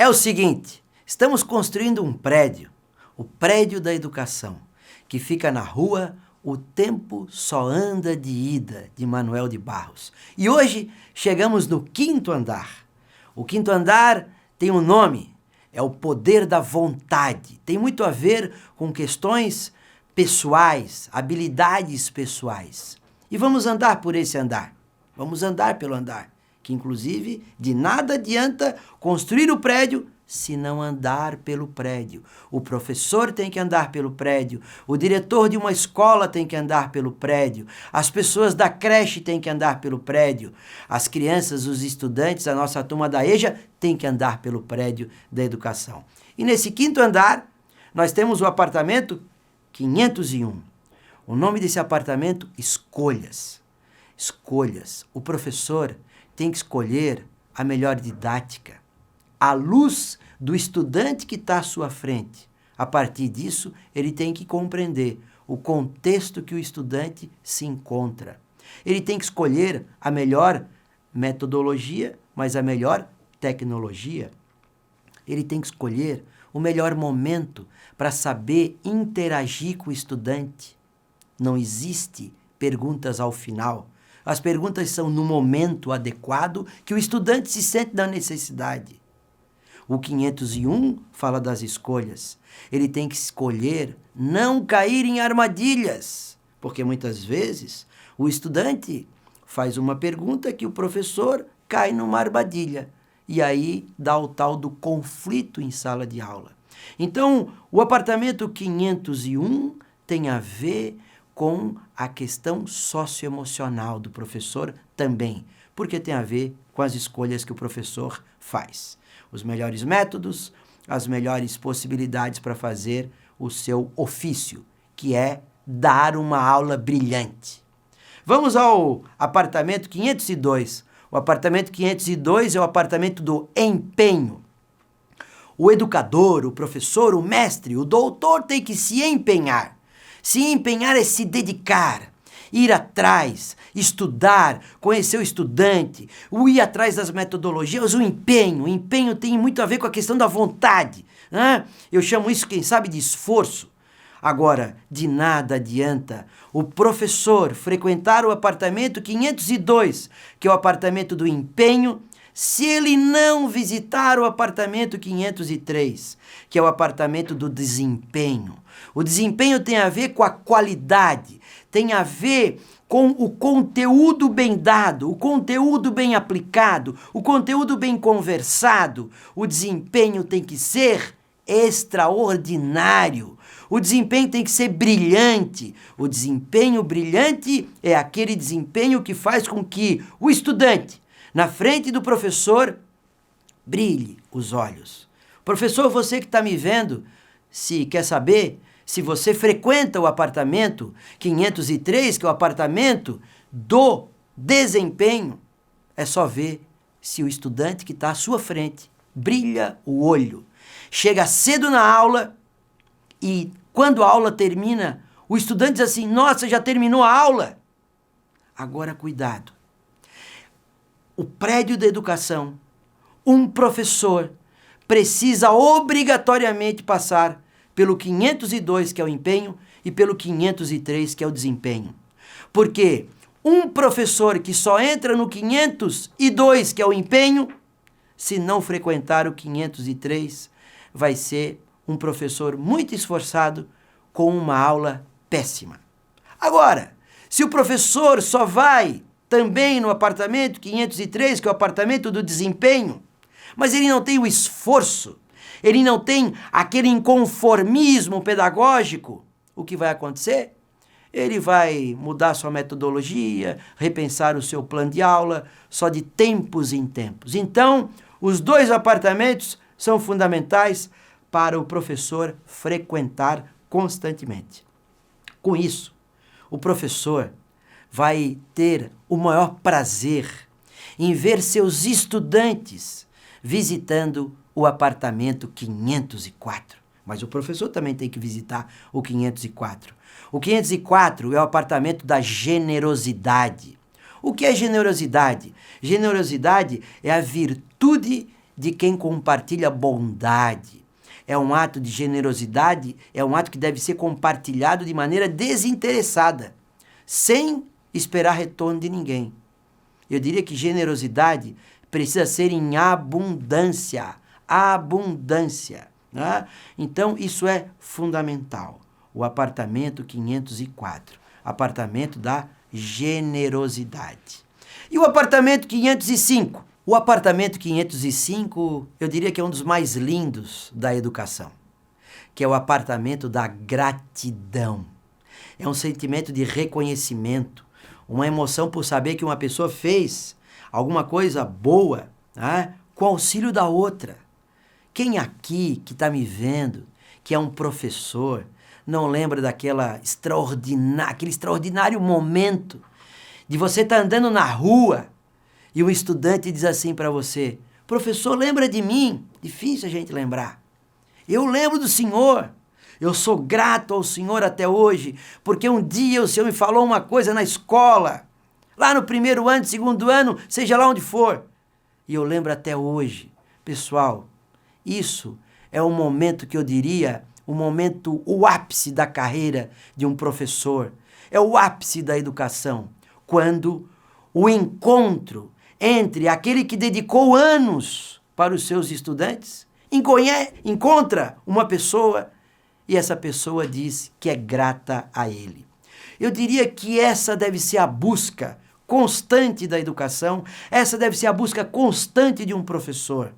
É o seguinte, estamos construindo um prédio, o prédio da educação, que fica na rua O Tempo Só Anda de Ida, de Manuel de Barros. E hoje chegamos no 5º andar. O 5º andar tem um nome, é o poder da vontade. Tem muito a ver com questões pessoais, habilidades pessoais. E vamos andar por esse andar. Vamos andar pelo andar, que inclusive de nada adianta construir o prédio se não andar pelo prédio. O professor tem que andar pelo prédio, o diretor de uma escola tem que andar pelo prédio, as pessoas da creche têm que andar pelo prédio, as crianças, os estudantes, a nossa turma da EJA tem que andar pelo prédio da educação. E nesse 5º andar, nós temos o apartamento 501. O nome desse apartamento, escolhas. Escolhas. O professor tem que escolher a melhor didática, à luz do estudante que está à sua frente. A partir disso, ele tem que compreender o contexto que o estudante se encontra. Ele tem que escolher a melhor metodologia, mas a melhor tecnologia. Ele tem que escolher o melhor momento para saber interagir com o estudante. Não existe perguntas ao final. As perguntas são no momento adequado que o estudante se sente na necessidade. O 501 fala das escolhas. Ele tem que escolher não cair em armadilhas, porque muitas vezes o estudante faz uma pergunta que o professor cai numa armadilha. E aí dá o tal do conflito em sala de aula. Então, o apartamento 501 tem a ver com a questão socioemocional do professor também, porque tem a ver com as escolhas que o professor faz. Os melhores métodos, as melhores possibilidades para fazer o seu ofício, que é dar uma aula brilhante. Vamos ao apartamento 502. O apartamento 502 é o apartamento do empenho. O educador, o professor, o mestre, o doutor tem que se empenhar. Se empenhar é se dedicar, ir atrás, estudar, conhecer o estudante, ir atrás das metodologias, o empenho. O empenho tem muito a ver com a questão da vontade, né? Eu chamo isso, quem sabe, de esforço. Agora, de nada adianta o professor frequentar o apartamento 502, que é o apartamento do empenho, se ele não visitar o apartamento 503, que é o apartamento do desempenho. O desempenho tem a ver com a qualidade, tem a ver com o conteúdo bem dado, o conteúdo bem aplicado, o conteúdo bem conversado. O desempenho tem que ser extraordinário. O desempenho tem que ser brilhante. O desempenho brilhante é aquele desempenho que faz com que o estudante, na frente do professor, brilhe os olhos. Professor, você que está me vendo, se quer saber se você frequenta o apartamento 503, que é o apartamento do desempenho, é só ver se o estudante que está à sua frente brilha o olho. Chega cedo na aula e quando a aula termina, o estudante diz assim: nossa, já terminou a aula? Agora, cuidado. O prédio da educação, um professor precisa obrigatoriamente passar pelo 502, que é o empenho, e pelo 503, que é o desempenho. Porque um professor que só entra no 502, que é o empenho, se não frequentar o 503, vai ser um professor muito esforçado com uma aula péssima. Agora, se o professor só vai também no apartamento 503, que é o apartamento do desempenho, mas ele não tem o esforço, ele não tem aquele inconformismo pedagógico, o que vai acontecer? Ele vai mudar sua metodologia, repensar o seu plano de aula, só de tempos em tempos. Então, os dois apartamentos são fundamentais para o professor frequentar constantemente. Com isso, o professor vai ter o maior prazer em ver seus estudantes visitando o apartamento 504. Mas o professor também tem que visitar o 504. O 504 é o apartamento da generosidade. O que é generosidade? Generosidade é a virtude de quem compartilha bondade. É um ato de generosidade, é um ato que deve ser compartilhado de maneira desinteressada, sem esperar retorno de ninguém. Eu diria que generosidade precisa ser em abundância. Abundância. Né? Então, isso é fundamental. O apartamento 504. Apartamento da generosidade. E o apartamento 505? O apartamento 505, eu diria que é um dos mais lindos da educação, que é o apartamento da gratidão. É um sentimento de reconhecimento, uma emoção por saber que uma pessoa fez alguma coisa boa, né, com auxílio da outra. Quem aqui que está me vendo, que é um professor, não lembra aquele extraordinário momento de você estar andando na rua e um estudante diz assim para você: professor, lembra de mim? Difícil a gente lembrar. Eu lembro do senhor. Eu sou grato ao senhor até hoje, porque um dia o senhor me falou uma coisa na escola, lá no primeiro ano, segundo ano, seja lá onde for. E eu lembro até hoje. Pessoal, isso é um momento que eu diria, o ápice da carreira de um professor. É o ápice da educação. Quando o encontro entre aquele que dedicou anos para os seus estudantes, encontra uma pessoa e essa pessoa diz que é grata a ele. Eu diria que essa deve ser a busca constante da educação, essa deve ser a busca constante de um professor.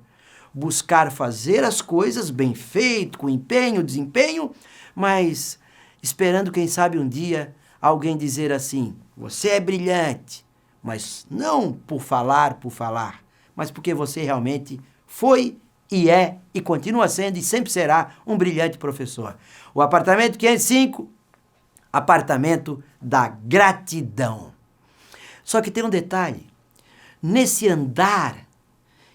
Buscar fazer as coisas bem feito, com empenho, desempenho, mas esperando, quem sabe, um dia alguém dizer assim: você é brilhante, mas não por falar, mas porque você realmente foi e é e continua sendo e sempre será um brilhante professor. O apartamento 505, apartamento da gratidão. Só que tem um detalhe. Nesse andar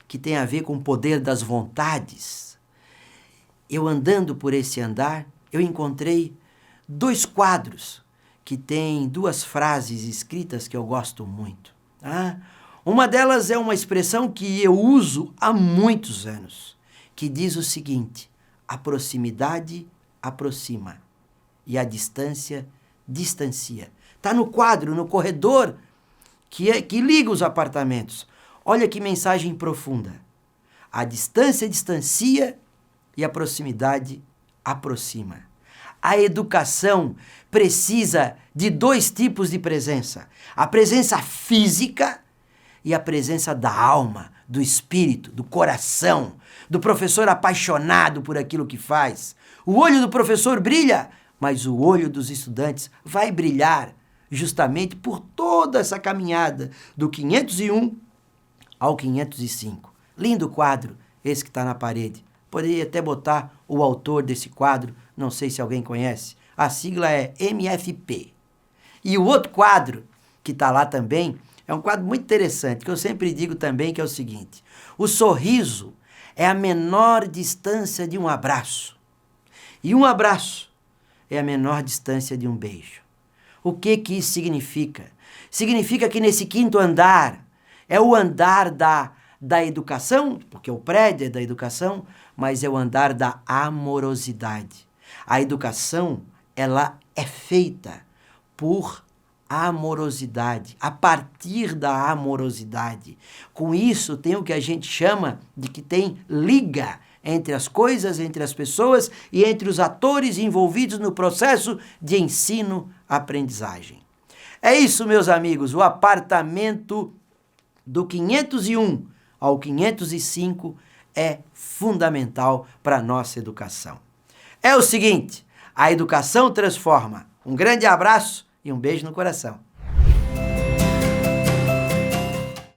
que tem a ver com o poder das vontades, eu andando por esse andar, eu encontrei 2 quadros que têm 2 frases escritas que eu gosto muito. Uma delas é uma expressão que eu uso há muitos anos, que diz o seguinte: a proximidade aproxima e a distância distancia. Está no quadro, no corredor que liga os apartamentos. Olha que mensagem profunda. A distância distancia e a proximidade aproxima. A educação precisa de 2 tipos de presença: a presença física e a presença da alma, do espírito, do coração, do professor apaixonado por aquilo que faz. O olho do professor brilha, mas o olho dos estudantes vai brilhar justamente por toda essa caminhada do 501 ao 505. Lindo quadro, esse que está na parede. Poderia até botar o autor desse quadro, não sei se alguém conhece. A sigla é MFP. E o outro quadro que está lá também é um quadro muito interessante, que eu sempre digo também, que é o seguinte: o sorriso é a menor distância de um abraço. E um abraço é a menor distância de um beijo. O que isso significa? Significa que nesse 5º andar, é o andar da educação, porque o prédio é da educação, mas é o andar da amorosidade. A educação, ela é feita por amorosidade, a partir da amorosidade. Com isso, tem o que a gente chama de que tem liga entre as coisas, entre as pessoas e entre os atores envolvidos no processo de ensino-aprendizagem. É isso, meus amigos, o apartamento do 501 ao 505 é fundamental para a nossa educação. É o seguinte: a educação transforma. Um grande abraço e um beijo no coração.